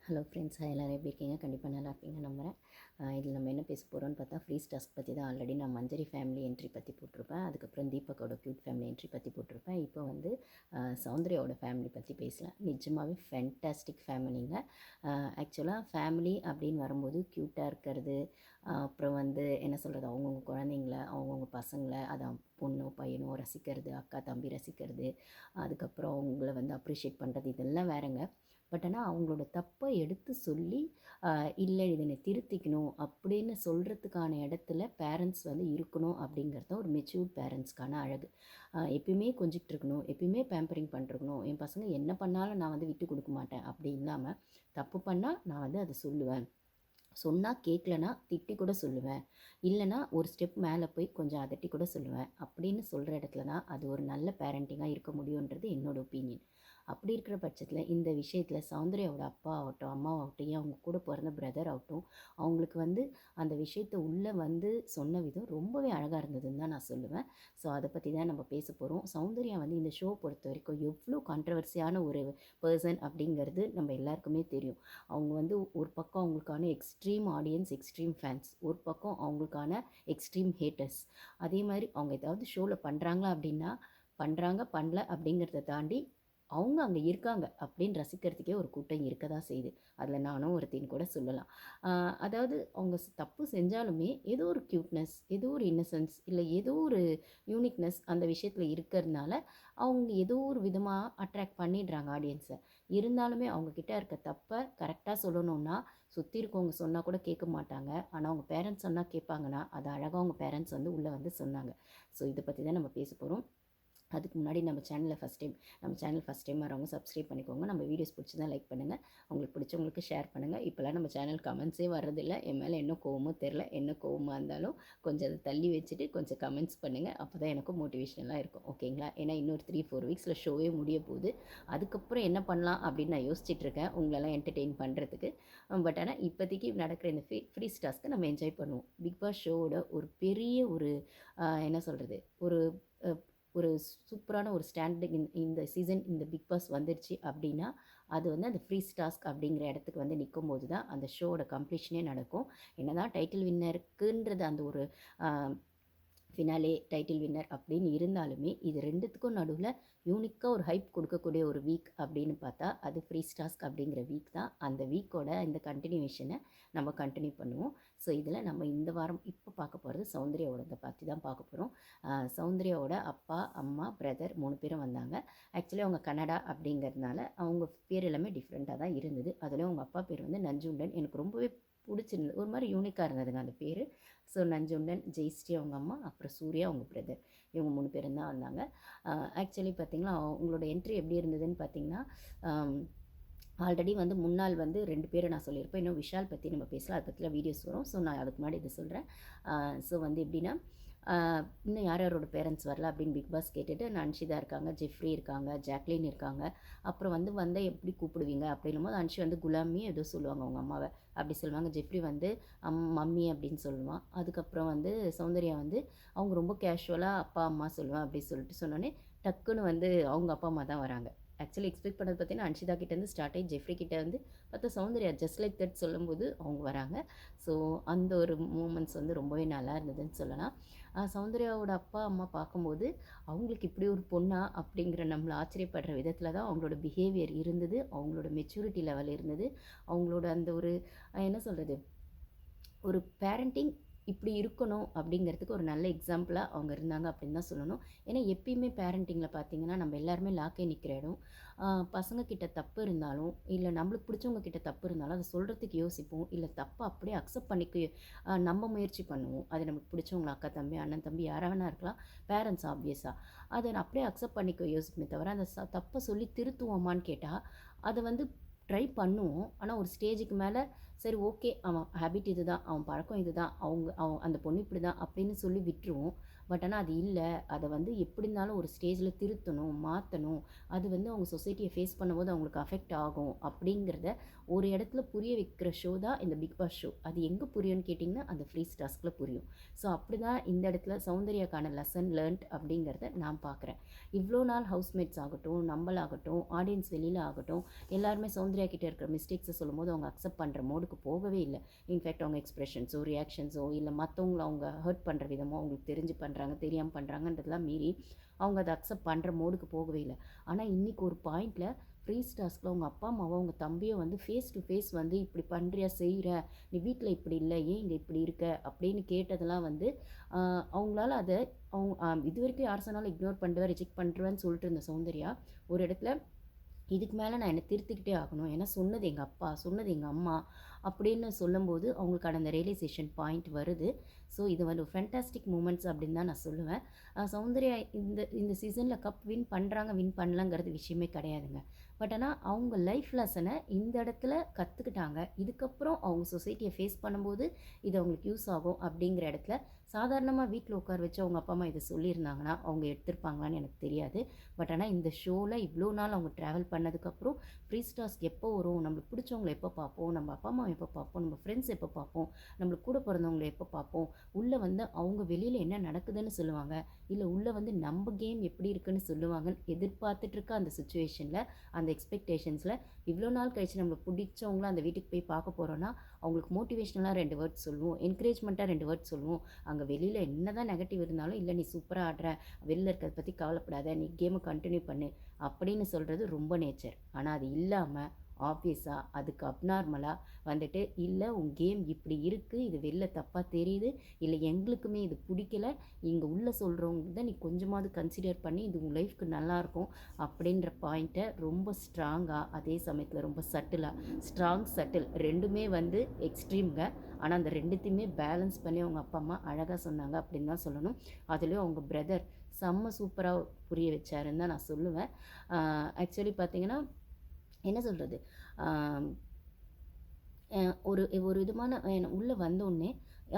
Hello friends, எல்லோரும் எப்படி இருக்கீங்க? கண்டிப்பாக நல்லா இருக்கீங்க நம்புகிறேன். இதில் நம்ம என்ன பேச போகிறோம்னு பார்த்தா, ஃப்ரீஸ் டாஸ்க் பற்றி தான். ஆல்ரெடி நான் மஞ்சரி ஃபேமிலி என்ட்ரி பற்றி போட்டிருப்பேன். அதுக்கப்புறம் தீபக்கோட க்யூட் ஃபேமிலி என்ட்ரி பற்றி போட்டிருப்பேன். இப்போ வந்து சௌந்தர்யாவோட ஃபேமிலி பற்றி பேசலாம். நிஜமாகவே ஃபென்டாஸ்டிக் ஃபேமிலிங்க. ஆக்சுவலாக ஃபேமிலி அப்படின்னு வரும்போது க்யூட்டாக இருக்கிறது, அப்புறம் வந்து என்ன சொல்கிறது, அவங்கவுங்க குழந்தைங்கள, அவங்கவுங்க பசங்களை, அதான் பொண்ணோ பையனோ ரசிக்கிறது, அக்கா தம்பி ரசிக்கிறது, அதுக்கப்புறம் அவங்கள வந்து அப்ரிஷியேட் பண்ணுறது, இதெல்லாம் வேறங்க. பட் ஆனால் அவங்களோட தப்பை எடுத்து சொல்லி இல்லை இதை நீ திருத்திக்கணும் அப்படின்னு சொல்கிறதுக்கான இடத்துல பேரண்ட்ஸ் வந்து இருக்கணும் அப்படிங்கிறது தான் ஒரு மெச்சூர்ட் பேரண்ட்ஸ்க்கான அழகு. எப்பயுமே கொஞ்சிக்கிட்டு இருக்கணும், எப்பயுமே பேம்பரிங் பண்ணிருக்கணும், என் பசங்க என்ன பண்ணாலும் நான் வந்து விட்டு கொடுக்க மாட்டேன் அப்படி இல்லாமல், தப்பு பண்ணால் நான் வந்து அதை சொல்லுவேன், சொன்னால் கேட்கலனா திட்டி கூட சொல்லுவேன், இல்லைனா ஒரு ஸ்டெப் மேலே போய் கொஞ்சம் அதட்டி கூட சொல்லுவேன் அப்படின்னு சொல்கிற இடத்துல தான் அது ஒரு நல்ல பேரண்டிங்காக இருக்க முடியுன்றது என்னோட ஒப்பீனியன். அப்படி இருக்கிற பட்சத்தில் இந்த விஷயத்தில் சௌந்தர்யாவோட அப்பா ஆகட்டும், அம்மாவாகட்டும், ஏன் அவங்க கூட பிறந்த பிரதர் ஆகட்டும், அவங்களுக்கு வந்து அந்த விஷயத்தை உள்ளே வந்து சொன்ன விதம் ரொம்பவே அழகாக இருந்ததுன்னு தான் நான் சொல்லுவேன். ஸோ அதை பற்றி தான் நம்ம பேச போகிறோம். சௌந்தர்யா வந்து இந்த ஷோ பொறுத்த வரைக்கும் எவ்வளோ கான்ட்ரவர்சியான ஒரு பர்சன் அப்படிங்கிறது நம்ம எல்லாருக்குமே தெரியும். அவங்க வந்து ஒரு பக்கம் அவங்களுக்கான எக்ஸ்ட்ரீம் ஆடியன்ஸ், எக்ஸ்ட்ரீம் ஃபேன்ஸ், ஒரு பக்கம் அவங்களுக்கான எக்ஸ்ட்ரீம் ஹேட்டர்ஸ். அதே மாதிரி அவங்க ஏதாவது ஷோவில் பண்ணுறாங்களா அப்படின்னா பண்ணுறாங்க, பண்ணல அப்படிங்கிறத தாண்டி அவங்க அங்கே இருக்காங்க அப்படின்னு ரசிக்கிறதுக்கே ஒரு கூட்டம் இருக்க தான் செய்யுது. அதில் நானும் ஒருத்தின்னு கூட சொல்லலாம். அதாவது அவங்க தப்பு செஞ்சாலுமே ஏதோ ஒரு க்யூட்னஸ், ஏதோ ஒரு இன்னசென்ஸ், இல்லை ஏதோ ஒரு யூனிக்னஸ் அந்த விஷயத்தில் இருக்கிறதுனால அவங்க ஏதோ ஒரு விதமாக அட்ராக்ட் பண்ணிடுறாங்க ஆடியன்ஸை. இருந்தாலுமே அவங்கக்கிட்ட இருக்க தப்பை கரெக்டாக சொல்லணுன்னா சுற்றி இருக்கவங்க சொன்னால் கூட கேட்க மாட்டாங்க. ஆனால் அவங்க பேரண்ட்ஸ் சொன்னால் கேட்பாங்கன்னா அது அழகாக அவங்க பேரண்ட்ஸ் வந்து உள்ளே வந்து சொன்னாங்க. ஸோ இதை பற்றி தான் நம்ம பேச போகிறோம். அதுக்கு முன்னாடி நம்ம சேனல் ஃபஸ்ட் டைம் வரவங்க சப்ஸ்கிரைப் பண்ணிக்கோங்க. நம்ம வீடியோஸ் பிடிச்சிருந்தா லைக் பண்ணுங்கள், உங்களுக்கு பிடிச்சவங்களுக்கு ஷேர் பண்ணுங்கள். இப்போலாம் நம்ம சேனல் கமெண்ட்ஸே வர்றதில்ல. என் மேலே என்ன கோவமோ தெரில. என்ன கோவமாக இருந்தாலும் கொஞ்சம் அதை தள்ளி வச்சுட்டு கொஞ்சம் கமெண்ட்ஸ் பண்ணுங்கள். அப்போ தான் எனக்கும் மோட்டிவேஷனலாக இருக்கும். ஓகேங்களா? ஏன்னா இன்னொரு 3-4 வீக்ஸில் ஷோவே முடிய போகுது. அதுக்கப்புறம் என்ன பண்ணலாம் அப்படின்னு நான் யோசிச்சுட்ருக்கேன், உங்களெல்லாம் என்டர்டெயின் பண்ணுறதுக்கு. பட் ஆனால் இப்போதைக்கு நடக்கிற இந்த ஃப்ரீ டாஸ்க்கை நம்ம என்ஜாய் பண்ணுவோம். பிக் பாஸ் ஷோவோட ஒரு பெரிய ஒரு என்ன சொல்கிறது, ஒரு ஒரு சூப்பரான ஒரு ஸ்டாண்டிங் இந்த சீசன் இந்த பிக் பாஸ் வந்துருச்சு அப்படின்னா, அது வந்து அந்த ஃப்ரீ டாஸ்க் அப்படிங்கிற இடத்துக்கு வந்து நிற்கும்போது தான் அந்த ஷோவோட கம்ப்ளீஷனே நடக்கும். என்னதான் டைட்டில் வின்னருக்குன்றது அந்த ஒரு ஃபினாலே, டைட்டில் வின்னர் அப்படின்னு இருந்தாலுமே, இது 2த்துக்கும் நடுவில் யூனிக்காக ஒரு ஹைப் கொடுக்கக்கூடிய ஒரு வீக் அப்படின்னு பார்த்தா, அது ஃப்ரீ டாஸ்க் அப்படிங்கிற வீக் தான். அந்த வீக்கோட இந்த கண்டினியூவேஷனை நம்ம கண்டினியூ பண்ணுவோம். ஸோ இதில் நம்ம இந்த வாரம் இப்போ பார்க்க போகிறது சௌந்தர்யாவோடத பற்றி தான் பார்க்க போகிறோம். சௌந்தர்யாவோட அப்பா, அம்மா, பிரதர் 3 பேரும் வந்தாங்க. ஆக்சுவலி அவங்க கன்னடா அப்படிங்கிறதுனால அவங்க பேர் எல்லாமே டிஃப்ரெண்ட்டாக தான் இருந்தது. அதுலேயும் அவங்க அப்பா பேர் வந்து நஞ்சுண்டன். எனக்கு ரொம்பவே பிடிச்சிருந்தது. ஒரு மாதிரி யூனிக்காக இருந்ததுங்க அந்த பேர். ஸோ நஞ்சுண்டன், ஜெயஸ்ரீ அவங்க அம்மா, அப்புறம் சூர்யா அவங்க பிரதர், இவங்க 3 பேரும் தான் வந்தாங்க. ஆக்சுவலி பார்த்திங்கன்னா அவங்களோட என்ட்ரி எப்படி இருந்ததுன்னு பார்த்தீங்கன்னா, ஆல்ரெடி வந்து முன்னாள் வந்து 2 பேரை நான் சொல்லியிருப்பேன். இன்னும் விஷால் பற்றி நம்ம பேசலாம், அதை பற்றிலாம் வீடியோஸ் வரும். ஸோ நான் அதுக்கு முன்னாடி இதை சொல்கிறேன். ஸோ வந்து எப்படின்னா, இன்னும் யார் யாரோட பேரண்ட்ஸ் வரல அப்படின்னு பிக் பாஸ் கேட்டுட்டு, அன்ஷிதா இருக்காங்க, ஜெஃப்ரி இருக்காங்க, ஜாக்லின் இருக்காங்க. அப்புறம் வந்து வந்தால் எப்படி கூப்பிடுவீங்க அப்படின்னும் போது அன்ஷி வந்து குலாமி ஏதோ சொல்லுவாங்க அவங்க அம்மாவை, அப்படி சொல்லுவாங்க. ஜெஃப்ரி வந்து மம்மி அப்படின்னு சொல்லுவான். அதுக்கப்புறம் வந்து சௌந்தர்யா வந்து அவங்க ரொம்ப கேஷுவலாக அப்பா அம்மா சொல்லுவேன் அப்படி சொல்லிட்டு சொன்னோன்னே டக்குன்னு வந்து அவங்க அப்பா அம்மா தான் வராங்க. ஆக்சுவலி எக்ஸ்பெக்ட் பண்ணது பார்த்தீங்கன்னா அன்ஷிதா கிட்டேருந்து ஸ்டார்ட் ஆகி ஜெஃப்ரி கிட்டே வந்து பார்த்தா சௌந்தர்யா ஜஸ்ட் லைக் தட் சொல்லும்போது அவங்க வராங்க. ஸோ அந்த ஒரு மூமெண்ட்ஸ் வந்து ரொம்பவே நல்லா இருந்ததுன்னு சொல்லலாம். சௌந்தர்யாவோட அப்பா அம்மா பார்க்கும்போது அவங்களுக்கு இப்படி ஒரு பொண்ணா அப்படிங்கிற நம்மளை ஆச்சரியப்படுற விதத்தில் தான் அவங்களோட பிஹேவியர் இருந்தது, அவங்களோட மெச்சூரிட்டி லெவல் இருந்தது, அவங்களோட அந்த ஒரு என்ன சொல்கிறது, ஒரு பேரண்டிங் இப்படி இருக்கணும் அப்படிங்கிறதுக்கு ஒரு நல்ல எக்ஸாம்பிளாக அவங்க இருந்தாங்க அப்படின்னு தான் சொல்லணும். ஏன்னா எப்பயுமே பேரண்டிங்கில் பார்த்தீங்கன்னா நம்ம எல்லாருமே லாக்கே நிற்கிற இடம். பசங்க கிட்ட தப்பு இருந்தாலும், இல்லை நம்மளுக்கு பிடிச்சவங்க கிட்ட தப்பு இருந்தாலும் அதை சொல்கிறதுக்கு யோசிப்போம், இல்லை தப்பை அப்படியே அக்செப்ட் பண்ணிக்க நம்ம முயற்சி பண்ணுவோம். அது நமக்கு பிடிச்சவங்கள அக்கா தம்பி, அண்ணன் தம்பி யாராக வேணா இருக்கலாம், பேரண்ட்ஸ் ஆப்வியஸாக அதை அப்படியே அக்செப்ட் பண்ணிக்க யோசிக்குமே தவிர அந்த தப்பை சொல்லி திருத்துவோமான்னு கேட்டால் அதை வந்து ட்ரை பண்ணுவோம். ஆனால் ஒரு ஸ்டேஜுக்கு மேலே சரி ஓகே, அவன் ஹேபிட் இதுதான், அவன் பழக்கம் இதுதான், அவன் அந்த பொண்ணு இப்படி தான் அப்படின்னு சொல்லி விட்டுருவோம். பட் ஆனால் அது இல்லை, அதை வந்து எப்படி இருந்தாலும் ஒரு ஸ்டேஜில் திருத்தணும், மாற்றணும், அது வந்து அவங்க சொசைட்டியை ஃபேஸ் பண்ணும்போது அவங்களுக்கு அஃபெக்ட் ஆகும் அப்படிங்கிறத ஒரு இடத்துல புரிய வைக்கிற ஷோ தான் இந்த பிக் பாஸ் ஷோ. அது எங்கே புரியும்னு கேட்டிங்கன்னா அந்த ஃப்ரீஸ் டாஸ்கில் புரியும். ஸோ அப்படி தான் இந்த இடத்துல சௌந்தர்யாக்கான லெசன் லேர்ன்ட் அப்படிங்கிறத நான் பார்க்குறேன். இவ்வளோ நாள் ஹவுஸ்மேட்ஸ் ஆகட்டும், நம்மளாகட்டும், ஆடியன்ஸ் வெளியில் ஆகட்டும், எல்லாருமே சௌந்தர்யா கிட்டே இருக்கிற மிஸ்டேக்ஸை சொல்லும்போது அவங்க அக்செப்ட் பண்ணுற மோடுக்கு போகவே இல்லை. இன்ஃபேக்ட் அவங்க எக்ஸ்பிரஷன்ஸோ, ரியாக்ஷன்ஸோ, இல்லை மற்றவங்கள அவங்க ஹர்ட் பண்ணுற விதமோ அவங்களுக்கு தெரிஞ்சு பண்ணுறாங்க, தெரியாமல் பண்ணுறாங்கன்றதெல்லாம் மீறி அவங்க அதை அக்செப்ட் பண்ணுற மோடுக்கு போகவே இல்லை. ஆனால் இன்றைக்கி ஒரு பாயிண்டில் ஃப்ரீ டாஸ்கில் அவங்க அப்பா அம்மாவோ அவங்க தம்பியோ வந்து ஃபேஸ் டு ஃபேஸ் வந்து இப்படி பண்ணுறியா, செய்கிற, நீ வீட்டில் இப்படி இல்லை, ஏன் இங்கே இப்படி இருக்க அப்படின்னு கேட்டதெல்லாம் வந்து அவங்களால அதை அவங்க இது வரைக்கும் யார் சொன்னாலும் இக்னோர் பண்ணுவேன், ரிஜெக்ட் பண்ணுறேன்னு சொல்லிட்டு இருந்த சௌந்தர்யா ஒரு இடத்துல இதுக்கு மேலே நான் என்னை திருத்திக்கிட்டே ஆகணும், ஏன்னா சொன்னது எங்கள் அப்பா, சொன்னது எங்கள் அம்மா அப்படின்னு சொல்லும்போது அவங்களுக்கான அந்த ரியலைசேஷன் பாயிண்ட் வருது. ஸோ இது வந்து ஃபேண்டாஸ்டிக் மூமெண்ட்ஸ் அப்படின்னு தான் நான் சொல்லுவேன். சௌந்தர்யா இந்த இந்த சீசனில் கப் வின் பண்ணுறாங்க, வின் பண்ணலங்கிறது விஷயமே கிடையாதுங்க. பட் ஆனால் அவங்க லைஃப் லெசனை இந்த இடத்துல கற்றுக்கிட்டாங்க. இதுக்கப்புறம் அவங்க சொசைட்டியை ஃபேஸ் பண்ணும்போது இது அவங்களுக்கு யூஸ் ஆகும் அப்படிங்கிற இடத்துல சாதாரணமாக வீட்டில் உட்கார வச்சு அவங்க அப்பா அம்மா இதை சொல்லியிருந்தாங்கன்னா அவங்க எடுத்திருப்பாங்களான்னு எனக்கு தெரியாது. பட் ஆனால் இந்த ஷோவில் இவ்வளோ நாள் அவங்க ட்ராவல் பண்ணதுக்கப்புறம் ஃப்ரீ டாஸ்க் எப்போ வரும், நம்மளுக்கு பிடிச்சவங்களை எப்போ பார்ப்போம், நம்ம அப்பா அம்மா எப்போ பார்ப்போம், நம்ம ஃப்ரெண்ட்ஸ் எப்போ பார்ப்போம், நம்மளுக்கு கூட பிறந்தவங்களை எப்போ பார்ப்போம், உள்ளே வந்து அவங்க வெளியில் என்ன நடக்குதுன்னு சொல்லுவாங்க, இல்லை உள்ளே வந்து நம்ம கேம் எப்படி இருக்குன்னு சொல்லுவாங்கன்னு எதிர்பார்த்துட்ருக்க அந்த சுச்சுவேஷனில், அந்த எக்ஸ்பெக்டேஷன்ஸில் இவ்வளோ நாள் கழிச்சு நம்மளுக்கு பிடிச்சவங்கள அந்த வீட்டுக்கு போய் பார்க்க போகிறோன்னா அவங்களுக்கு மோட்டிவேஷ்னலாக 2 வேர்ட்ஸ் சொல்லுவோம், என்கரேஜ்மெண்ட்டாக 2 வேர்ட்ஸ் சொல்லுவோம். அங்கே வெளியில் என்ன தான் நெகட்டிவ் இருந்தாலும், இல்லை நீ சூப்பராக ஆடுற, வெளில இருக்கிறத பற்றி கவலைப்படாத, நீ கேமை கண்டினியூ பண்ணு அப்படின்னு சொல்கிறது ரொம்ப நேச்சர். ஆனால் அது இல்லாமல் ஆப்வியஸாக அதுக்கு அப்நார்மலாக வந்துட்டு, இல்லை உன் கேம் இப்படி இருக்குது, இது வெளில தப்பாக தெரியுது, இல்லை எங்களுக்குமே இது பிடிக்கல, இங்கே உள்ளே சொல்கிறவங்க தான் நீ கொஞ்சமாவது கன்சிடர் பண்ணி இது உங்கள் லைஃப்க்கு நல்லாயிருக்கும் அப்படின்ற பாயிண்ட்டை ரொம்ப ஸ்ட்ராங்காக, அதே சமயத்தில் ரொம்ப சட்டிலாக, ஸ்ட்ராங் சட்டில் ரெண்டுமே வந்து எக்ஸ்ட்ரீம்ங்க. ஆனால் அந்த ரெண்டுத்தையுமே பேலன்ஸ் பண்ணி அவங்க அப்பா அம்மா அழகாக சொன்னாங்க அப்படின்னு தான் சொல்லணும். அதுலேயும் அவங்க பிரதர் செம்ம சூப்பராக புரிய வச்சாருன்னு தான் நான் சொல்லுவேன். ஆக்சுவலி பார்த்தீங்கன்னா என்ன சொல்கிறது, ஒரு ஒரு விதமான உள்ளே வந்தோடனே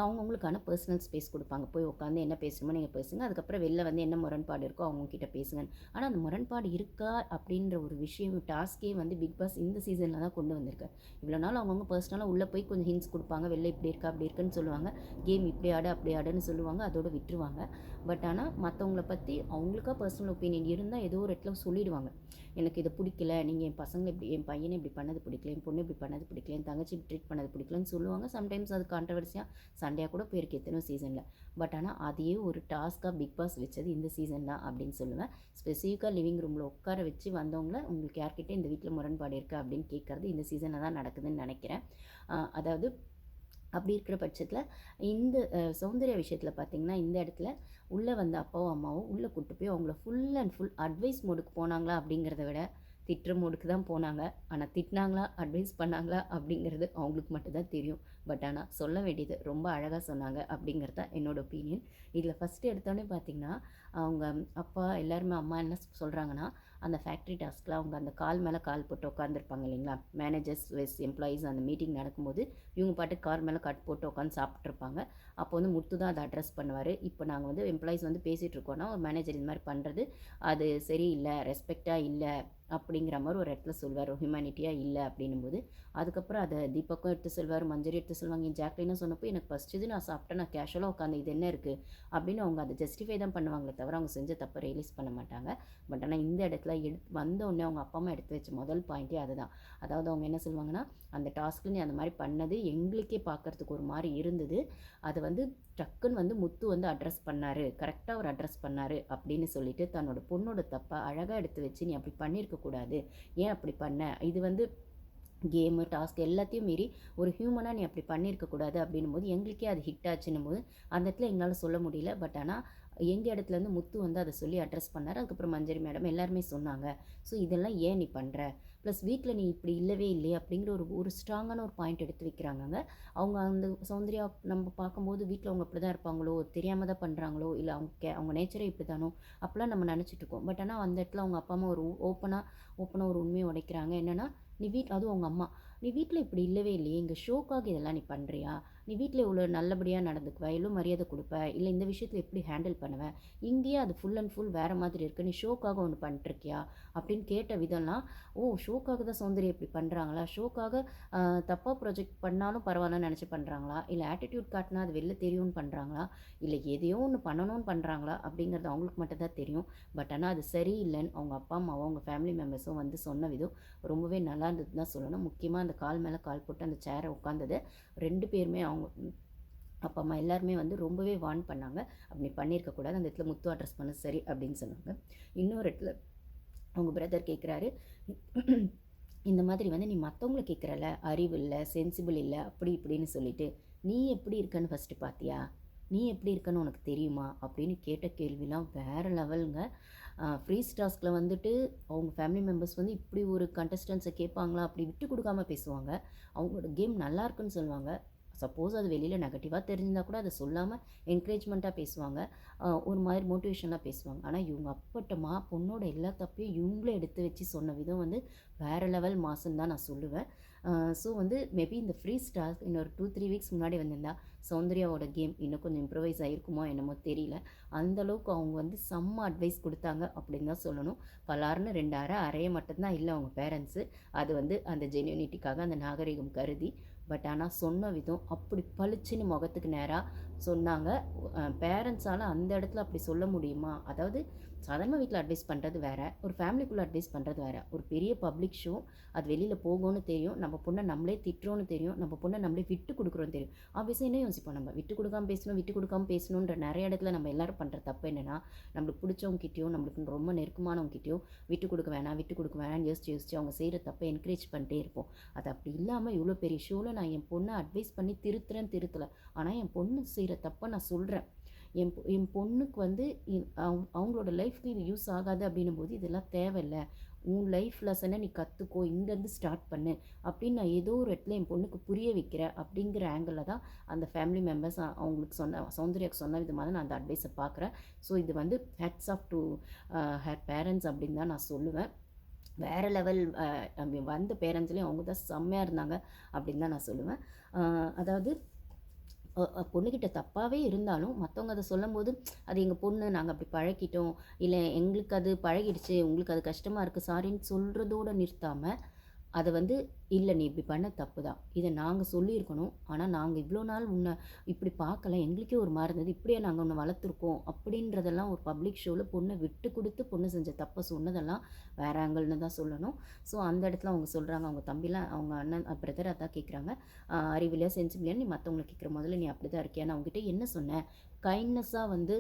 அவங்கவுங்களுக்கான பர்சனல் ஸ்பேஸ் கொடுப்பாங்க. போய் உட்காந்து என்ன பேசணுமோ நீங்கள் பேசுங்க, அதுக்கப்புறம் வெளில வந்து என்ன முரண்பாடு இருக்கோ அவங்கக்கிட்ட பேசுங்க. ஆனால் அந்த முரண்பாடு இருக்கா அப்படின்ற ஒரு விஷயம் டாஸ்கே வந்து பிக் பாஸ் இந்த சீசனில் தான் கொண்டு வந்திருக்காரு. இவ்வளோ நாள் அவங்கவுங்க பர்சனலாக உள்ளே போய் கொஞ்சம் ஹிண்ட்ஸ் கொடுப்பாங்க, வெளில இப்படி இருக்கா அப்படி இருக்குன்னு சொல்லுவாங்க, கேம் இப்படி ஆடு அப்படி ஆடுன்னு சொல்லுவாங்க, அதோடு விட்டுருவாங்க. பட் ஆனால் மற்றவங்கள பற்றி அவங்களுக்கா பர்சனல் ஒப்பீனியன் இருந்தால் ஏதோ ஒரு இடத்துல சொல்லிடுவாங்க, எனக்கு இதை பிடிக்கல, நீங்கள் என் பசங்களை இப்படி, என் பையனை இப்படி பண்ணது பிடிக்கல, என் பொண்ணு இப்படி பண்ணது பிடிக்கல, என் தங்கச்சி இப்படி ட்ரீட் பண்ணது பிடிக்கலன்னு சொல்லுவாங்க. சம்டைம்ஸ் அது கான்ட்ரவர்சியாக சண்டையாக கூட போயிருக்கு எத்தனையோ சீசனில். பட் ஆனால் அதையே ஒரு டாஸ்க்காக பிக் பாஸ் வச்சது இந்த சீசன் தான் அப்படின்னு சொல்லுவேன். ஸ்பெசிஃபிக்காக லிவிங் ரூமில் உட்கார வச்சு வந்தவங்கள, உங்களுக்கு யார்கிட்ட இந்த வீட்டில் முரண்பாடு இருக்கா அப்படின்னு கேட்குறது இந்த சீசனில் தான் நடக்குதுன்னு நினைக்கிறேன். அதாவது அப்படி இருக்கிற பட்சத்தில் இந்த சௌந்தர்யா விஷயத்தில் பார்த்திங்கன்னா இந்த இடத்துல உள்ளே வந்த அப்பாவும் அம்மாவும் உள்ளே கூப்பிட்டு போய் அவங்கள ஃபுல் அண்ட் ஃபுல் அட்வைஸ் மோடுக்கு போனாங்களா அப்படிங்கிறத விட திட்டுற மோடுக்கு தான் போனாங்க. ஆனால் திட்டினாங்களா, அட்வைஸ் பண்ணாங்களா அப்படிங்கிறது அவங்களுக்கு மட்டும்தான் தெரியும். பட் ஆனால் சொல்ல வேண்டியது ரொம்ப அழகாக சொன்னாங்க அப்படிங்கிறது தான் என்னோடய ஒப்பீனியன். இதில் ஃபஸ்ட்டு எடுத்தோடனே பார்த்திங்கன்னா அவங்க அப்பா எல்லாருமே அம்மா என்ன சொல்கிறாங்கன்னா, அந்த ஃபேக்ட்ரி டாஸ்கில் அவங்க அந்த கால் மேலே கால் போட்டு உட்காந்துருப்பாங்க இல்லைங்களா, மேனேஜர்ஸ் வெஸ் எம்ப்ளாயீஸ் அந்த மீட்டிங் நடக்கும்போது இவங்க பாட்டு கால் மேலே கட் போட்டு உட்காந்து சாப்பிட்ருப்பாங்க. அப்போ வந்து முத்து தான் அதை அட்ரஸ் பண்ணுவார். இப்போ நாங்கள் வந்து எம்ப்ளாயீஸ் வந்து பேசிகிட்டு இருக்கோன்னா ஒரு மேனேஜர் இந்த மாதிரி பண்ணுறது அது சரியில்லை, ரெஸ்பெக்டாக இல்லை அப்படிங்கிற மாதிரி ஒரு இடத்துல சொல்வார், ஹியூமனிட்டியாக இல்லை அப்படின்னும்போது அதுக்கப்புறம் அதை தீபக்கும் எடுத்து சொல்வார், மஞ்சரி எடுத்து சொல்லுவாங்க. என் ஜாக்லினும் சொன்னப்போ எனக்கு ஃபஸ்ட்டு இது நான் சாப்பிட்டேன், நான் கேஷுவலாக உட்காந்து இது என்ன இருக்குது அப்படின்னு அவங்க அதை ஜஸ்டிஃபை தான் பண்ணுவாங்களே தவிர அவங்க செஞ்ச தப்பை ரியலைஸ் பண்ண மாட்டாங்க. பட் ஆனால் இந்த இடத்துல வந்தோடனே அவங்க அப்பா அம்மா எடுத்து வச்ச முதல் பாயிண்ட்டே அதுதான். அதாவது அவங்க என்ன சொல்லுவாங்கன்னா, அந்த டாஸ்க்கு நீ அந்த மாதிரி பண்ணது எங்களுக்கே பார்க்குறதுக்கு ஒரு மாதிரி இருந்தது, அதை வந்து டக்குன்னு வந்து முத்து வந்து அட்ரஸ் பண்ணார், கரெக்டாக அவர் அட்ரஸ் பண்ணார் அப்படின்னு சொல்லிட்டு தன்னோட பொண்ணோட தப்பை அழகாக எடுத்து வச்சு நீ அப்படி பண்ணியிருக்கக்கூடாது, ஏன் அப்படி பண்ண, இது வந்து கேமு டாஸ்க் எல்லாத்தையும் மீறி ஒரு ஹியூமனாக நீ அப்படி பண்ணியிருக்கக்கூடாது அப்படின்னும் போது எங்களுக்கே அது ஹிட் ஆச்சுன்னும் போது அந்த இடத்துல எங்களால் சொல்ல முடியல. பட் ஆனால் எங்கள் இடத்துலேருந்து முத்து வந்து அதை சொல்லி அட்ரஸ் பண்ணார். அதுக்கப்புறம் மஞ்சரி மேடம் எல்லாருமே சொன்னாங்க, ஸோ இதெல்லாம் ஏன் நீ பண்ணுற, ப்ளஸ் வீட்டில் நீ இப்படி இல்லவே இல்லையே அப்படிங்கிற ஒரு ஸ்ட்ராங்கான ஒரு பாயிண்ட் எடுத்து வைக்கிறாங்க. அவங்க அந்த சௌந்தர்யா நம்ம பார்க்கும்போது வீட்டில் அவங்க அப்படி தான் இருப்பாங்களோ, தெரியாமல் தான் பண்ணுறாங்களோ, இல்லை அவங்க நேச்சரே இப்படி தானோ அப்படிலாம் நம்ம நினச்சிட்ருக்கோம். பட் ஆனால் அந்த இடத்துல அவங்க அப்பா அம்மா ஒரு ஓப்பனாக ஒரு உண்மையை உடைக்கிறாங்க. என்னென்னா, நீ அதுவும் அவங்க அம்மா, நீ வீட்டில் இப்படி இல்லவே இல்லையே, இங்கே ஷோக்காக இதெல்லாம் நீ பண்ணுறியா? நீ வீட்டில் இவ்வளோ நல்லபடியாக நடந்துக்குவ, எவ்வளோ மரியாதை கொடுப்ப, இல்லை இந்த விஷயத்தில் எப்படி ஹேண்டில் பண்ணுவ, இங்கேயே அது ஃபுல் அண்ட் ஃபுல் வேறு மாதிரி இருக்குது, நீ ஷோக்காக ஒன்று பண்ணிட்டுருக்கியா அப்படின்னு கேட்ட விதம்லாம், ஓ ஷோக்காக தான் சௌந்தர்யா இப்படி பண்ணுறாங்களா, ஷோக்காக தப்பாக ப்ரொஜெக்ட் பண்ணாலும் பரவாயில்லன்னு நினச்சி பண்ணுறாங்களா, இல்லை ஆட்டிடியூட் காட்டினா அது வெளில தெரியும்னு பண்ணுறாங்களா, இல்லை எதையோ ஒன்று பண்ணணும்னு பண்ணுறாங்களா அப்படிங்கிறது அவங்களுக்கு மட்டும்தான் தெரியும். பட் ஆனால் அது சரியில்லைன்னு அவங்க அப்பா அம்மாவும் அவங்க ஃபேமிலி மெம்பர்ஸும் வந்து சொன்ன விதம் ரொம்பவே நல்லா இருந்தது தான் சொல்லணும். முக்கியமாக அந்த கால் மேலே கால் போட்டு அந்த சேரை உட்காந்தது 2 பேருமே அவங்க அப்பா அம்மா எல்லாருமே வந்து ரொம்பவே வார்ன் பண்ணாங்க. அப்படி பண்ணியிருக்கக்கூடாது, அந்த இடத்துல முத்து அட்ரஸ் பண்ண சரி அப்படின்னு சொன்னாங்க. இன்னொரு இடத்துல அவங்க பிரதர் கேட்குறாரு, இந்த மாதிரி வந்து நீ மற்றவங்கள கேட்குறல, அறிவு இல்லை, சென்சிபிள் இல்லை, அப்படி இப்படின்னு சொல்லிட்டு நீ எப்படி இருக்கன்னு ஃபஸ்ட்டு பார்த்தியா, நீ எப்படி இருக்கன்னு உனக்கு தெரியுமா அப்படின்னு கேட்ட கேள்விலாம் வேறு லெவலுங்க. ஃப்ரீஸ் டாஸ்கில் வந்துட்டு அவங்க ஃபேமிலி மெம்பர்ஸ் வந்து இப்படி ஒரு கண்டஸ்டன்ஸை கேட்பாங்களா, அப்படி விட்டு கொடுக்காம பேசுவாங்க. அவங்களோட கேம் நல்லா இருக்குன்னு சொல்லுவாங்க. சப்போஸ் அது வெளியில் நெகட்டிவாக தெரிஞ்சிருந்தால் கூட அதை சொல்லாமல் என்கரேஜ்மெண்ட்டாக பேசுவாங்க, ஒரு மாதிரி மோட்டிவேஷனாக பேசுவாங்க. ஆனால் இவங்க அப்பட்டமா பொண்ணோட எல்லா தப்பையும் இவங்களே எடுத்து வச்சு சொன்ன விதம் வந்து வேறு லெவல் மாசுன்னு தான் நான் சொல்லுவேன். ஸோ வந்து மேபி இந்த ஃப்ரீ ஸ்டார் இன்னொரு 2-3 வீக்ஸ் முன்னாடி வந்திருந்தா சௌந்தர்யாவோட கேம் இன்னும் கொஞ்சம் இம்ப்ரவைஸ் ஆகிருக்குமோ என்னமோ தெரியல. அந்தளவுக்கு அவங்க வந்து செம்ம அட்வைஸ் கொடுத்தாங்க அப்படின்னு தான் சொல்லணும். பலார்னு 2 அறைய மட்டும்தான் இல்லை அவங்க பேரண்ட்ஸு, அது வந்து அந்த ஜென்யூனிட்டிக்காக அந்த நாகரிகம் கருதி. பட் ஆனால் சொன்ன விதம் அப்படி பளிச்சுன்னு முகத்துக்கு நேராக சொன்னாங்க. பேரண்ட்ஸால் அந்த இடத்துல அப்படி சொல்ல முடியுமா? அதாவது சாதாரணமாக வீட்டில் அட்வைஸ் பண்ணுறது வேறு, ஒரு ஃபேமிலிக்குள்ளே அட்வைஸ் பண்ணுறது வேறு. ஒரு பெரிய பப்ளிக் ஷோ, அது வெளியில் போகும்னு தெரியும், நம்ம பொண்ணை நம்மளே திட்டுறோன்னு தெரியும், நம்ம பொண்ணை நம்மளே விட்டு கொடுக்குறோன்னு தெரியும். ஆப்வியஸாக என்ன யோசிப்போம், நம்ம விட்டு கொடுக்காம பேசணும், விட்டு கொடுக்காம பேசணுன்ற நிறைய இடத்துல நம்ம எல்லோரும் பண்ணுற தப்பு என்னென்னா, நம்மளுக்கு பிடிச்சவங்ககிட்டயும் நம்மளுக்கு ரொம்ப நெருக்கமானவங்ககிட்டயும் விட்டு கொடுக்க வேணாம், விட்டு கொடுக்க வேணாம்னு யோசிச்சு அவங்க செய்கிற தப்பை என்கரேஜ் பண்ணிட்டே இருப்போம். அது அப்படி இல்லாமல் இவ்வளோ பெரிய ஷோவில் நான் என் பொண்ணை அட்வைஸ் பண்ணி திருத்தலை, ஆனால் என் பொண்ணு செய்கிற தப்பை நான் சொல்கிறேன். என் பொண்ணுக்கு வந்து அவங்களோட லைஃப்க்கு இது யூஸ் ஆகாது அப்படின்னும் போது இதெல்லாம் தேவையில்லை, உன் லைஃப் லெசனை நீ கற்றுக்கோ, இங்கேருந்து ஸ்டார்ட் பண்ணு அப்படின்னு நான் ஏதோ ஒரு இடத்துல என் பொண்ணுக்கு புரிய வைக்கிறேன் அப்படிங்கிற ஆங்கிளில் தான் அந்த ஃபேமிலி மெம்பர்ஸ் அவங்களுக்கு சௌந்தர்யாவுக்கு சொன்ன விதமாக தான் நான் அந்த அட்வைஸை பார்க்குறேன். ஸோ இது வந்து hats off to her parents அப்படின்னு தான் நான் சொல்லுவேன். வேறு லெவல் வந்த பேரண்ட்ஸ்லேயும் அவங்க தான் செம்மையாக இருந்தாங்க அப்படின்னு தான் நான் சொல்லுவேன். அதாவது பொண்ணுக்கிட்ட தப்பாகவே இருந்தாலும் மற்றவங்க அதை சொல்லும்போது, அது எங்கள் பொண்ணு, நாங்கள் அப்படி பழக்கிட்டோம், இல்லை எங்களுக்கு அது பழகிடுச்சு, உங்களுக்கு அது கஷ்டமாக இருக்குது, சாரின்னு சொல்கிறதோடு நிறுத்தாமல், அதை வந்து இல்லை நீ இப்படி பண்ண தப்பு தான், இதை நாங்கள் சொல்லியிருக்கணும், ஆனால் நாங்கள் இவ்வளோ நாள் உன்னை இப்படி பார்க்கல, எங்களுக்கே ஒரு மாதிரி இருந்தது, இப்படியே நாங்கள் உன்னை வளர்த்துருக்கோம் அப்படின்றதெல்லாம் ஒரு பப்ளிக் ஷோவில் பொண்ணை விட்டு கொடுத்து பொண்ணு செஞ்ச தப்பை சொன்னதெல்லாம் வேற ஆங்கிள்னு தான் சொல்லணும். ஸோ அந்த இடத்துல அவங்க சொல்கிறாங்க, அவங்க தம்பிலாம் அவங்க அண்ணன் பிரதர் அதான் கேட்குறாங்க, அறிவிலையா சென்சிபிளியா நீ மற்றவங்களை கேட்குற, முதல்ல நீ அப்படி தான் இருக்கியா, நான் உங்ககிட்ட என்ன சொன்னேன், கைண்ட்னஸ்ஸாக வந்து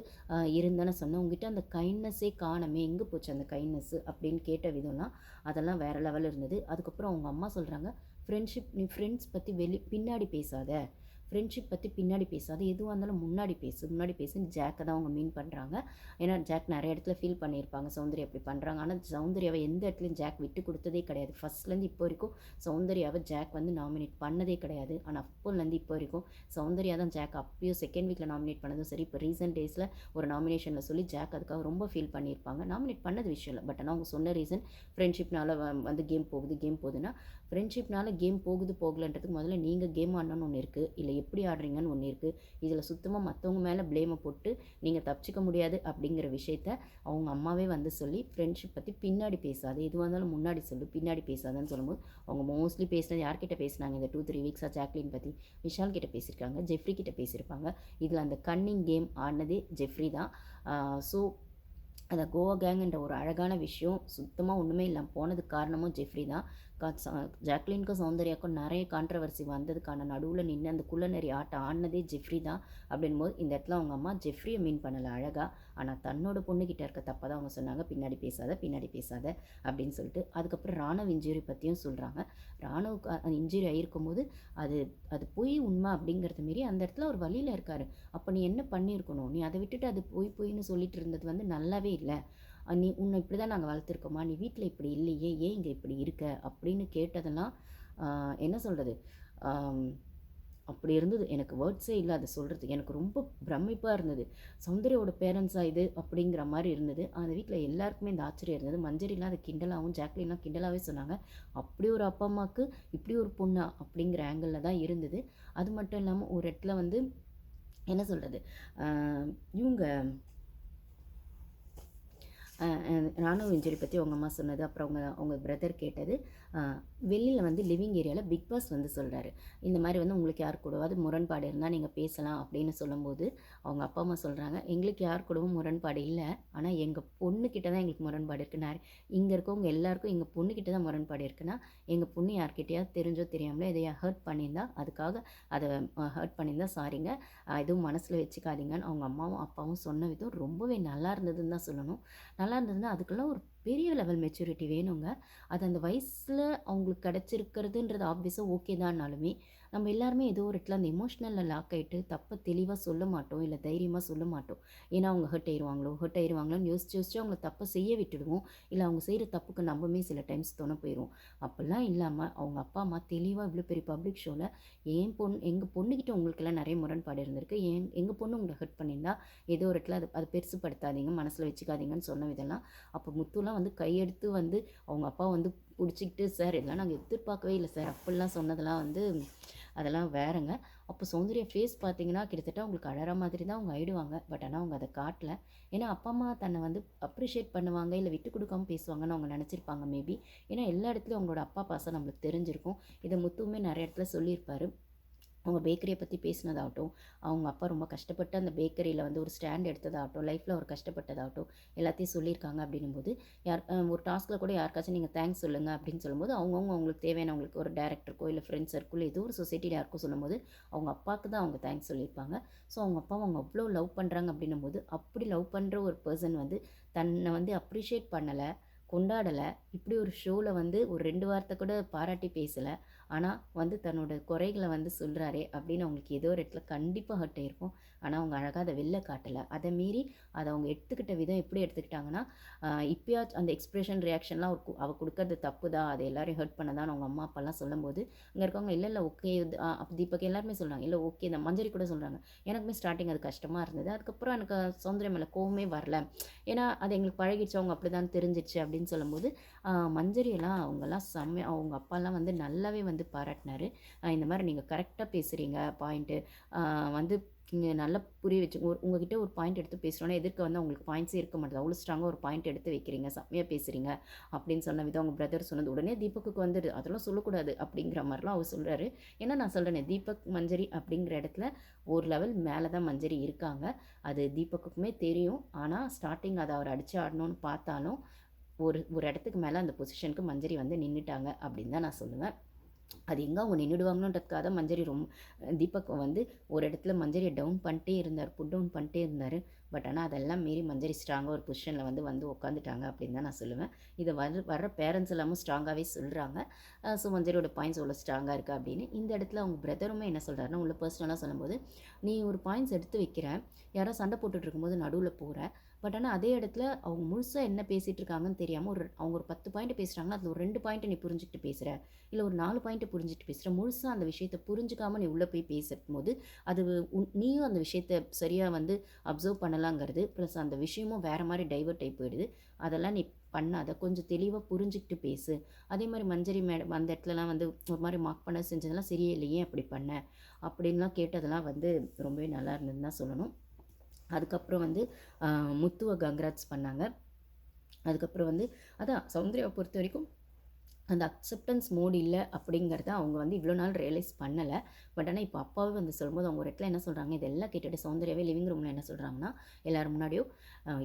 இருந்தேன்னு சொன்னேன், உங்ககிட்ட அந்த கைண்ட்னஸ்ஸே காணமே, எங்கே போச்சு அந்த கைண்ட்னஸ்ஸு அப்படின்னு கேட்ட விதம்லாம் அதெல்லாம் வேறு லெவலில் இருந்தது. அதுக்கப்புறம் அவங்க அம்மா சொல்கிறாங்க, ஃப்ரெண்ட்ஷிப் நீ ஃப்ரெண்ட்ஸ் பற்றி பின்னாடி பேசாத, ஃப்ரெண்ட்ஷிப் பற்றி பின்னாடி பேசாது, எதுவாக இருந்தாலும் முன்னாடி பேசுன்னு ஜாக்கை தான் அவங்க மீன் பண்ணுறாங்க. ஏன்னா ஜாக் நிறைய இடத்துல ஃபீல் பண்ணியிருப்பாங்க சௌந்தர்யா அப்படி பண்ணுறாங்க. ஆனால் சௌந்தர்யாவை எந்த இடத்துலையும் ஜாக் விட்டு கொடுத்ததே கிடையாது. ஃபஸ்ட்லேருந்து இப்போ வரைக்கும் சௌந்தர்யாவை ஜாக் வந்து நாமினேட் பண்ணதே கிடையாது. ஆனால் அப்போலேருந்து இப்போ வரைக்கும் சௌந்தர்யா தான் ஜாக் அப்பயும் செகண்ட் வீக்கில் நாமினேட் பண்ணதும் சரி, இப்போ ரீசெண்ட் டேஸில் ஒரு நாமினேஷனில் சொல்லி ஜாக் அதுக்காக ரொம்ப ஃபீல் பண்ணியிருப்பாங்க. நாமினேட் பண்ணது விஷயம் இல்லை, பட் ஆனால் அவங்க சொன்ன ரீசன் ஃப்ரெண்ட்ஷிப்னால வந்து கேம் போகுதுன்னா, ஃப்ரெண்ட்ஷிப்னால கேம் போகலன்றதுக்கு முதல்ல நீங்கள் கேம் ஆடணும்னு ஒன்று இருக்குது, இல்லை எப்படி ஆடுறீங்கன்னு ஒன்று இருக்குது. இதில் சுத்தமாக மற்றவங்க மேலே ப்ளேமை போட்டு நீங்கள் தப்பிச்சிக்க முடியாது அப்படிங்கிற விஷயத்த அவங்க அம்மாவே வந்து சொல்லி, ஃப்ரெண்ட்ஷிப் பற்றி பின்னாடி பேசாது, எதுவாக இருந்தாலும் முன்னாடி சொல்லு, பின்னாடி பேசாதான்னு சொல்லும்போது அவங்க மோஸ்ட்லி பேசினது யார்கிட்ட பேசினாங்க இந்த 2-3 வீக்ஸாக, ஜாக்லின் பற்றி விஷால் கிட்ட பேசியிருக்காங்க, ஜெஃப்ரி கிட்ட பேசியிருப்பாங்க. இதில் அந்த கன்னிங் கேம் ஆடினதே ஜெஃப்ரி தான். ஸோ அந்த கோவா கேங்குன்ற ஒரு அழகான விஷயம் சுத்தமாக ஒன்றுமே இல்லாமல் போனதுக்கு காரணமும் ஜெஃப்ரி தான். ஜாக்லினுக்கும் சௌந்தர்யாவுக்கும் நிறைய கான்ட்ரவர்சி வந்ததுக்கான நடுவில் நின்று அந்த குள்ளநெறி ஆட்டம் ஆடினதே ஜெஃப்ரி தான். அப்படின்போது இந்த இடத்துல அவங்க அம்மா ஜெஃப்ரியை மீன் பண்ணலை அழகாக, ஆனால் தன்னோட பொண்ணுக்கிட்ட இருக்க தப்பாக தான் அவங்க சொன்னாங்க, பின்னாடி பேசாத அப்படின்னு சொல்லிட்டு. அதுக்கப்புறம் ராணுவ இன்ஜுரி பற்றியும் சொல்கிறாங்க. ராணுவுக்கு அந்த இன்ஜுரி ஆகிருக்கும் போது அது பொய் உண்மை அப்படிங்கிறத மாரி அந்த இடத்துல ஒரு வழியில் இருக்கார். அப்போ நீ என்ன பண்ணியிருக்கணும், நீ அதை விட்டுட்டு அது பொய்ன்னு சொல்லிட்டு இருந்தது வந்து நல்லாவே இல்லை. நீ உன்னை இப்படி தான் நாங்கள் வளர்த்துருக்கோமா, நீ வீட்டில் இப்படி இல்லையே, ஏன் இங்கே இப்படி இருக்க அப்படின்னு கேட்டதெல்லாம் என்ன சொல்கிறது, அப்படி இருந்தது. எனக்கு வேர்ட்ஸே இல்ல அத சொல்றதுக்கு. எனக்கு ரொம்ப பிரமிப்பா இருந்தது. சௌந்தர்யாவோட பேரண்ட்ஸா இது? அப்படிங்கிற மாரி இருந்தது. அந்த வீட்ல எல்லாருக்குமே இந்த ஆச்சரியம் இருந்தது. மஞ்சரிலாம் அத கிண்டலாவும், ஜாக்லின்லாம் கிண்டலாவே சொன்னாங்க. அப்படி ஒரு அப்பா, அம்மாக்கு இப்படி ஒரு பொண்ணா? அப்படிங்கிற ஆங்கிள்ல தான் இருந்தது. அது மட்டும் இல்லாம ஒரு இடத்துல வந்து என்ன சொல்றது? அ இவங்க அ அ ராணுவ இன்ஜுரி பத்தி உங்க அம்மா சொன்னது, அப்புறம் உங்க பிரதர் கேட்டது. அ வெளியில வந்து லிவிங் ஏரியால பிக் பாஸ் வந்து சொல்றாரு. இந்த மாரி வந்து உங்களுக்கு யார் கூடவாவது முரண்பாடு இருந்தா நீங்க பேசலாம் அப்படின்னு சொல்லும்போது, அவங்க அப்பா, அம்மா சொல்றாங்க, எங்களுக்கு யார் கூடவும் முரண்பாடு இல்ல. ஆனா எங்க பொண்ணுகிட்ட தான் எங்களுக்கு முரண்பாடு இருக்கு. இங்க இருக்கவங்க எல்லாருக்கும் எங்க பொண்ணுகிட்ட தான் முரண்பாடு இருக்குன்னா, எங்க பொண்ணு யார்கிட்டயாவது தெரிஞ்சோ தெரியாமலோ எதையா ஹர்ட் பண்ணியிருந்தா, அதுக்காக அத ஹர்ட் பண்ணியிருந்தா சாரிங்க. எதுவும் மனசுல வச்சுக்காதீங்கன்னு அவங்க அம்மாவும், அப்பாவும் சொன்ன விதம் ரொம்பவே நல்லா இருந்ததுன்னு தான் சொல்லணும். நல்லா இருந்ததுன்னா, அதுக்கெல்லாம் ஒரு பெரிய லெவல் மெச்சூரிட்டி வேணுங்க. அது அந்த வயசுல அவங்களுக்கு கிடைச்சிருக்கிறதுன்றது ஆப்வியஸா ஓகே தான்னாலுமே, நம்ம எல்லாருமே ஏதோ ஒரு இடத்துல அந்த எமோஷனல்ல லாக் ஆயிட்டு தப்ப தெளிவா சொல்ல மாட்டோம். இல்ல தைரியமா சொல்ல மாட்டோம். ஏன்னா அவங்க ஹர்ட் ஆயிருவாங்களோன்னு யோசிச்சு யோசிச்சு அவங்கள தப்ப செய்ய விட்டுடுவோம். இல்ல அவங்க செய்ற தப்புக்கு நம்மமே சில டைம்ஸ் துணை போயிருவோம். அப்படிலாம் இல்லாம அவங்க அப்பா, அம்மா தெளிவா இவ்ளோ பெரிய பப்ளிக் ஷோல எங்க பொண்ணுகிட்ட உங்களுக்கெல்லாம் நெறைய முரண்பாடு இருந்திருக்கு. எங்க பொண்ணு உங்கள ஹர்ட் பண்ணியிருந்தா, ஏதோ ஒரு இடத்துல அத பெருசுபடுத்தாதீங்க, மனசுல வச்சுக்காதீங்கன்னு சொன்ன விதம்லாம் அப்போ முத்துலாம் வந்து கையெடுத்து வந்து அவங்க அப்பா வந்து புடிச்சுக்கிட்டு, "சார் இதெல்லாம் நாங்க எதிர்பார்க்கவே இல்ல சார்." அப்படிலாம் சொன்னதெல்லாம் வந்து அதெல்லாம் வேறங்க. அப்போ சௌந்தர்யா ஃபேஸ் பார்த்தீங்கன்னா, கிட்டத்தட்ட அவங்களுக்கு அழற மாதிரி தான் அவங்க ஆயிடுவாங்க. பட் ஆனா அவங்க அத காட்டல. ஏன்னா, அப்பா, அம்மா தன்னை வந்து அப்ரிஷியேட் பண்ணுவாங்க, இல்ல விட்டு குடுக்காம பேசுவாங்கன்னு அவங்க நெனச்சிருப்பாங்க மேபி. ஏன்னா, எல்லா இடத்துலயும் அவங்களோட அப்பா பாசம் நம்மளுக்கு தெரிஞ்சிருக்கும். இத முத்துவுமே நெறைய இடத்துல சொல்லியிருப்பாரு. அவங்க பேக்கரிய பத்தி பேசினதாகட்டும், அவங்க அப்பா ரொம்ப கஷ்டப்பட்டு அந்த பேக்கரியில வந்து ஒரு ஸ்டாண்ட் எடுத்ததாகட்டும், லைஃப்ல அவர் கஷ்டப்பட்டதாகட்டும், எல்லாத்தையும் சொல்லியிருக்காங்க அப்படின்னும்போது, ஒரு டாஸ்க்ல கூட யாருக்காச்சும் நீங்க தேங்க்ஸ் சொல்லுங்க அப்படின்னு சொல்லும்போது, அவங்கவங்க அவங்களுக்கு தேவையானவங்களுக்கு ஒரு டைரக்டருக்கோ, இல்ல ஃப்ரெண்ட்ஸ் சர்க்கிள் ஏதோ ஒரு சொசைட்டில யாருக்கோ சொல்லும்போது, அவங்க அப்பாவுக்கு தான் அவங்க தேங்க்ஸ் சொல்லியிருப்பாங்க. ஸோ அவங்க அப்பாவ அவங்க அவ்ளோ லவ் பண்றாங்க அப்படின்னும்போது, அப்படி லவ் பண்ற ஒரு பெர்சன் வந்து தன்னை வந்து அப்ரிஷியேட் பண்ணல, கொண்டாடல, இப்படி ஒரு ஷோல வந்து ஒரு 2 வார்த்தை கூட பாராட்டி பேசல. ஆனா வந்து தன்னோட குறைகள வந்து சொல்றாரே அப்படின்னு அவங்களுக்கு ஏதோ ஒரு இடத்துல கண்டிப்பா ஹர்ட் ஆயிருக்கும். ஆனா அவங்க அழகா அத வெளில காட்டல. அத மீறி அத அவங்க எடுத்துக்கிட்ட விதம் எப்படி எடுத்துக்கிட்டாங்கன்னா, இப்பயாச்சும் அந்த எக்ஸ்பிரஷன் ரியாக்ஷன்லாம் அவ குடுக்கறது தப்பு தான். அது எல்லாரையும் ஹர்ட் பண்ணதான்னு அவங்க அம்மா, அப்பாலாம் சொல்லும்போது, அங்க இருக்கவங்க இல்ல, இல்ல ஓகே இது தீபக் எல்லாருமே சொல்றாங்க. இல்ல ஓகே தான். மஞ்சரி கூட சொல்றாங்க. எனக்குமே ஸ்டார்ட்டிங் அது கஷ்டமா இருந்தது. அதுக்கப்புறம் எனக்கு சௌந்தர்யா மேல கோவமே வரல. ஏன்னா அது எங்களுக்கு பழகிடுச்சு. அவங்க அப்படிதான் தெரிஞ்சிருச்சு அப்படின்னு சொல்லும்போது, மஞ்சரியெல்லாம் அவங்கலாம் செம்மையா அவங்க அப்பாலாம் வந்து நல்லாவே வந்து பாராட்டினாரு. இந்த மாரி நீங்க கரெக்ட்டா பேசுறீங்க பாயிண்ட்டு. வந்து நீங்க நல்லா புரிய வச்சு உங்ககிட்ட ஒரு பாயிண்ட் எடுத்து பேசுறோன்னா, எதிர்க்க வந்து அவங்களுக்கு பாயிண்ட்ஸே இருக்க மாட்டுது. அவ்வளோ ஸ்ட்ராங்கா ஒரு பாயிண்ட் எடுத்து வைக்கிறீங்க. செம்மையா பேசுறீங்க. அப்படின்னு சொன்ன விதம் அவங்க பிரதர் சொன்னது உடனே தீபக்குக்கு வந்துடுது. அதெல்லாம் சொல்லக்கூடாது அப்படிங்கிற மாரிலாம் அவர் சொல்றாரு. ஏன்னா நான் சொல்றேனே தீபக், மஞ்சரி அப்படிங்கிற இடத்துல ஒரு லெவல் மேல தான் மஞ்சரி இருக்காங்க. அது தீபக்குக்குமே தெரியும். ஆனா ஸ்டார்ட்டிங் அத அவர் அடிச்சு ஆடணும்னு பார்த்தாலும், ஒரு ஒரு இடத்துக்கு மேல அந்த பொசிஷனுக்கு மஞ்சரி வந்து நின்னுட்டாங்க அப்படின்னு தான் நான் சொல்லுவேன். அது எங்க அவங்க நின்னுடுவாங்கன்றதுக்காக தான் மஞ்சரி தீபக் வந்து ஒரு இடத்துல மஞ்சரிய டவுன் பண்ணிட்டே இருந்தார். புட் டவுன் பண்ணிட்டே இருந்தாரு. பட் ஆனா அதெல்லாம் மீறி மஞ்சரி ஸ்ட்ராங்கா ஒரு பொசிஷன்ல வந்து வந்து உட்காந்துட்டாங்க அப்படின்னு தான் நான் சொல்லுவேன். இத வர்ற பேரண்ட்ஸ் எல்லாமும் ஸ்ட்ராங்காவே சொல்றாங்க. ஸோ மஞ்சரியோட பாயிண்ட்ஸ் எவ்வளோ ஸ்ட்ராங்கா இருக்கு அப்படின்னு. இந்த இடத்துல அவங்க பிரதருமே என்ன சொல்றாருன்னா, உள்ள பர்சனலா சொல்லும்போது, "நீ ஒரு பாயிண்ட்ஸ் எடுத்து வைக்கிற. யாரோ சண்டை போட்டுட்டு இருக்கும்போது நடுவுல போற. பட் ஆனா அதே இடத்துல அவங்க முழுசா என்ன பேசிட்டு இருக்காங்கன்னு தெரியாம அவங்க ஒரு 10 பாயிண்ட் பேசுறாங்கன்னா, அதுல ஒரு 2 பாயிண்ட் நீ புரிஞ்சுகிட்டு பேசுற. இல்ல ஒரு 4 பாயிண்ட் புரிஞ்சுட்டு பேசுற. முழுசா அந்த விஷயத்த புரிஞ்சுக்காம நீ உள்ள போய் பேசும்போது, அது நீயும் அந்த விஷயத்த சரியா வந்து அப்சர்வ் பண்ணலாங்கிறது. ப்ளஸ் அந்த விஷயமும் வேற மாரி டைவர்ட் ஆயி போயிடுது. அதெல்லாம் நீ பண்ணாத. கொஞ்சம் தெளிவா புரிஞ்சுகிட்டு பேசு. அதே மாரி மஞ்சரி மேடம் அந்த இடத்துலலாம் வந்து ஒரு மாரி மார்க் பண்ண செஞ்சதெல்லாம் சரியே இல்ல. ஏன் அப்படி பண்ண? அப்படின்லாம் கேட்டதெல்லாம் வந்து ரொம்பவே நல்லா இருந்ததுன்னு தான் சொல்லணும். அதுக்கப்புறம் வந்து முத்துவ கங்ராட்ஸ் பண்ணாங்க. அதுக்கப்புறம் வந்து அதான் சௌந்தர்யாவ பொறுத்தவரைக்கும் அந்த அக்செப்டன்ஸ் மோட் இல்ல அப்படிங்கிறத அவங்க வந்து இவ்வளோ நாள் ரியலைஸ் பண்ணல. பட் ஆனா இப்போ அப்பாவே வந்து சொல்லும்போது அவங்க ஒரு இடத்துல என்ன சொல்றாங்க, இதெல்லாம் கேட்டுட்டு சௌந்தர்யாவே லிவிங் ரூம்ல என்ன சொல்றாங்கன்னா, எல்லார் முன்னாடியும்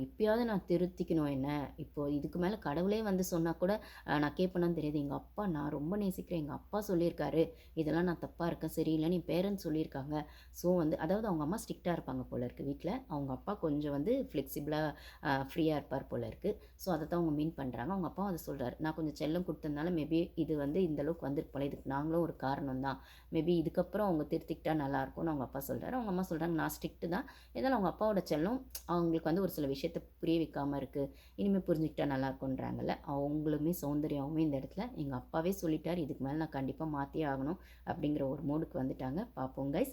இப்பயாவது நான் திருத்திக்கணும் என்ன, இப்போ இதுக்கு மேல கடவுளே வந்து சொன்னா கூட நான் கேட்பேனான்னு தெரியாது. எங்க அப்பா நான் ரொம்ப நேசிக்கிறேன். எங்க அப்பா சொல்லியிருக்காரு, இதெல்லாம் நான் தப்பா இருக்கேன், சரியில்லன்னு என் பேரண்ட்ஸ் சொல்லியிருக்காங்க. ஸோ வந்து அதாவது அவங்க அம்மா ஸ்ட்ரிக்ட்டா இருப்பாங்க போல இருக்கு வீட்ல. அவங்க அப்பா கொஞ்சம் வந்து ஃப்ளெக்சிபிளா ஃப்ரீயா இருப்பார் போல இருக்கு. ஸோ அத தான் அவங்க மீன் பண்றாங்க. அவங்க அப்பாவும் அத சொல்றாரு. நான் கொஞ்சம் செல்லம் குடுத்ததுனால இருந்ததுனால மேபி இது வந்து இந்த அளவுக்கு வந்திருப்போல, இதுக்கு நாங்களும் ஒரு காரணம் தான். மேபி இதுக்கப்புறம் அவங்க திருத்திக்கிட்டா நல்லாயிருக்கும்னு அவங்க அப்பா சொல்றாரு. அவங்க அம்மா சொல்றாங்க, "நான் ஸ்ட்ரிக்ட்டு தான். இருந்தாலும் அவங்க அப்பாவோட செல்லம் அவங்களுக்கு வந்து ஒரு சில விஷயத்த புரிய வைக்காம இருக்கு. இனிமே புரிஞ்சுக்கிட்டா நல்லாயிருக்குன்றாங்கல்ல." அவங்களுமே சௌந்தர்யாவுமே இந்த இடத்துல எங்க அப்பாவே சொல்லிட்டாரு, "இதுக்கு மேல நான் கண்டிப்பா மாத்தியே ஆகணும்." அப்படிங்கிற ஒரு மோடுக்கு வந்துட்டாங்க. பார்ப்போம் கைஸ்.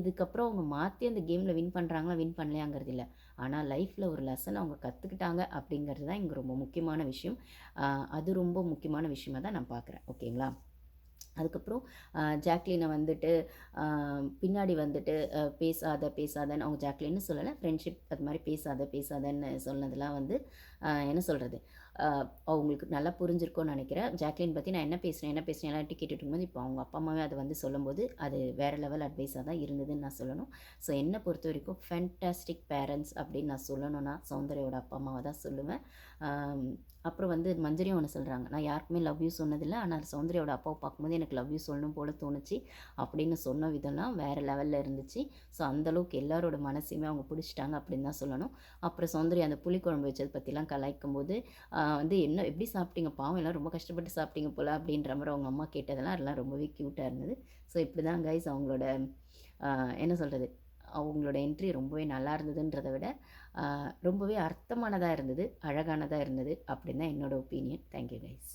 இதுக்கப்புறம் அவங்க மாத்தி அந்த கேம்ல வின் பண்றாங்களா, வின் பண்ணலையாங்கிறது இல்ல. ஆனா லைஃப்ல ஒரு லெசன் அவங்க கத்துக்கிட்டாங்க அப்படிங்கிறது தான் இங்க ரொம்ப முக்கியமான விஷயம். அது ரொம்ப முக்கியமான விஷயமா தான் நான் பார்க்குறேன். ஓகேங்களா? அதுக்கப்புறம் ஜாக்லினை வந்துட்டு அ பின்னாடி வந்துட்டு பேசாத பேசாதன்னு அவங்க ஜாக்லின்னு சொல்லலை, ஃப்ரெண்ட்ஷிப் அது மாதிரி பேசாத பேசாதன்னு சொன்னதெல்லாம் வந்து என்ன சொல்கிறது, அவங்களுக்கு நல்லா புரிஞ்சிருக்கும்னு நினைக்கிறேன். ஜாக்லின் பற்றி நான் என்ன பேசுனேன் எல்லார்ட்டையும் கேட்டுட்டு இருக்கும்போது இப்போ அவங்க அப்பா அம்மாவே அதை வந்து சொல்லும்போது அது வேறு லெவல் அட்வைஸாக தான் இருந்ததுன்னு நான் சொல்லணும். ஸோ என்னை பொறுத்த வரைக்கும் ஃபேன்டாஸ்டிக் பேரண்ட்ஸ் அப்படின்னு நான் சொல்லணும்னா சௌந்தர்யாவோட அப்பா அம்மாவை தான் சொல்லுவேன். அப்புறம் வந்து மஞ்சரியும் ஒன்று சொல்கிறாங்க, நான் யாருக்குமே லவ் யூ சொன்னதில்லை, ஆனால் சௌந்தர்யாவோட அப்பாவை பார்க்கும்போது எனக்கு லவ் யூ சொல்லணும் போல தோணுச்சு அப்படின்னு சொன்ன விதம்லாம் வேறு லெவலில் இருந்துச்சு. ஸோ அந்தளவுக்கு எல்லாரோட மனசையுமே அவங்க பிடிச்சிட்டாங்க அப்படின்னு தான் சொல்லணும். அப்புறம் சௌந்தர்யா அந்த புளிக்குழம்பு வச்சது பற்றிலாம் கலாய்க்கும்போது வந்து என்ன எப்படி சாப்பிட்டீங்க, பாவம் எல்லாம் ரொம்ப கஷ்டப்பட்டு சாப்பிட்டீங்க போல் அப்படின்ற மாதிரி அவங்க அம்மா கேட்டதெல்லாம் அதெல்லாம் ரொம்பவே க்யூட்டாக இருந்தது. ஸோ இப்படி தான் கைஸ் அவங்களோட என்ன சொல்கிறது, அவங்களோட என்ட்ரி ரொம்பவே நல்லா இருந்ததுன்றதை விட ரொம்பவே அர்த்தமானதாக இருந்தது, அழகானதாக இருந்தது அப்படின்னு தான் என்னோடய ஒப்பீனியன். Thank you guys.